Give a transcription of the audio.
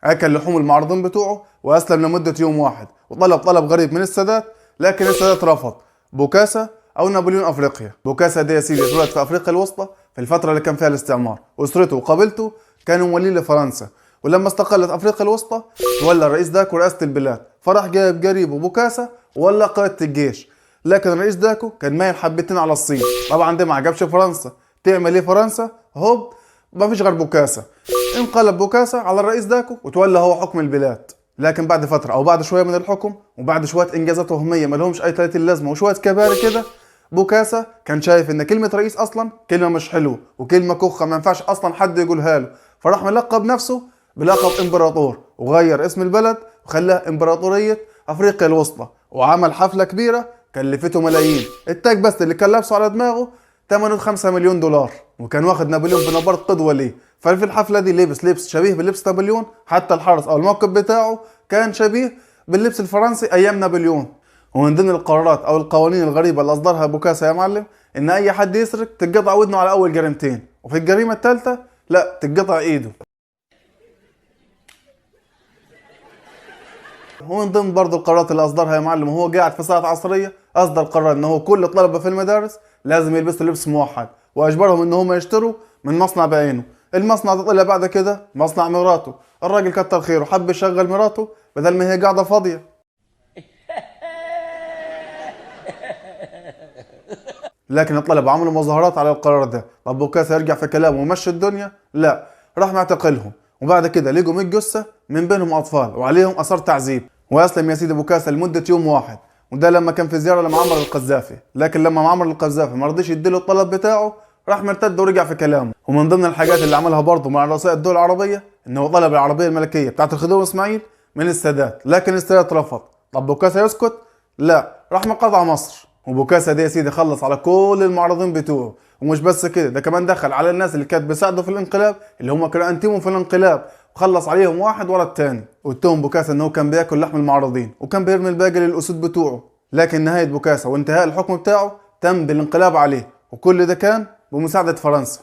اكل لحوم المعارضين بتوعه واسلم لمده يوم واحد، وطلب طلب غريب من السادات، لكن السادات رفض. بوكاسا او نابليون افريقيا. بوكاسا ده يا سيدي اتولد في افريقيا الوسطى في الفتره اللي كان فيها الاستعمار، واسرته وقبيلته كانوا مولين لفرنسا، ولما استقلت افريقيا الوسطى تولى الرئيس داكو رئاسه البلاد، فراح جايب قريبه بوكاسا ولا قائده الجيش. لكن الرئيس داكو كان مايل حبتين على الصين، طبعا ده ما عجبش فرنسا. تعمل ايه فرنسا؟ هوب، ما فيش غير بوكاسا. انقلب بوكاسا على الرئيس داكو وتولى هو حكم البلاد. لكن بعد فتره او بعد شويه من الحكم وبعد شويه انجازات وهميه ما لهمش اي 30 لازمه وشويه كباري كده، بوكاسا كان شايف ان كلمه رئيس اصلا كلمه مش حلوه وكلمه كخه ما ينفعش اصلا حد يقولها له، فراح ملقب نفسه بلقب امبراطور، وغير اسم البلد وخلاها امبراطوريه افريقيا الوسطى، وعمل حفله كبيره كلفته ملايين. التاج بس اللي كان لابسه على دماغه ثمنه 5 مليون دولار، وكان واخد نابليون بنبرة قدوة ليه. ففي الحفلة دي لبس لبس شبيه بلبس نابليون، حتى الحرس أو الموقف بتاعه كان شبيه باللبس الفرنسي أيام نابليون. ومن ضمن القرارات أو القوانين الغريبة اللي أصدرها بوكاسا يا معلم إن أي حد يسرق تتقطع ودنه على أول جريمتين، وفي الجريمة الثالثة لا تتقطع إيده. ومن ضمن برضه القرارات اللي اصدرها يا معلم وهو قاعد في ساعة عصرية، اصدر قرار ان هو كل الطلبة في المدارس لازم يلبسوا لبس موحد، واجبرهم ان هم يشتروا من مصنع بعينه. المصنع ده طلع بعد كده مصنع مراته. الراجل كتر خيره حب يشغل مراته بدل ما هي قاعدة فاضية. لكن الطلبة عملوا مظاهرات على القرار ده. طب بوكاسا يرجع في كلامه ومشي الدنيا؟ لا، راح معتقلهم. وبعد كده لقوا 100 جثة من بينهم اطفال وعليهم اثار تعذيب، واسلم يا سيدي بوكاسا لمدة يوم واحد، وده لما كان في زيارة لمعمر القذافي. لكن لما معمر القذافي ما رضيش يديله الطلب بتاعه راح مرتد ورجع في كلامه. ومن ضمن الحاجات اللي عملها برضه مع رؤساء الدول العربية انه طلب العربية الملكية بتاعت الخديوي اسماعيل من السادات، لكن السادات رفض. طب بوكاسا يسكت؟ لا، راح مقاطع مصر. وبوكاسا ده يا سيدي خلص على كل المعارضين بتوعه، ومش بس كده، ده كمان دخل على الناس اللي كانت بيساعدوا في الانقلاب اللي هم كانوا انتموا في الانقلاب، وخلص عليهم واحد ورا التاني. واتهم بوكاسا انه كان بياكل لحم المعارضين وكان بيرمي الباقي للاسود بتوعه. لكن نهاية بوكاسا وانتهاء الحكم بتاعه تم بالانقلاب عليه، وكل ده كان بمساعدة فرنسا.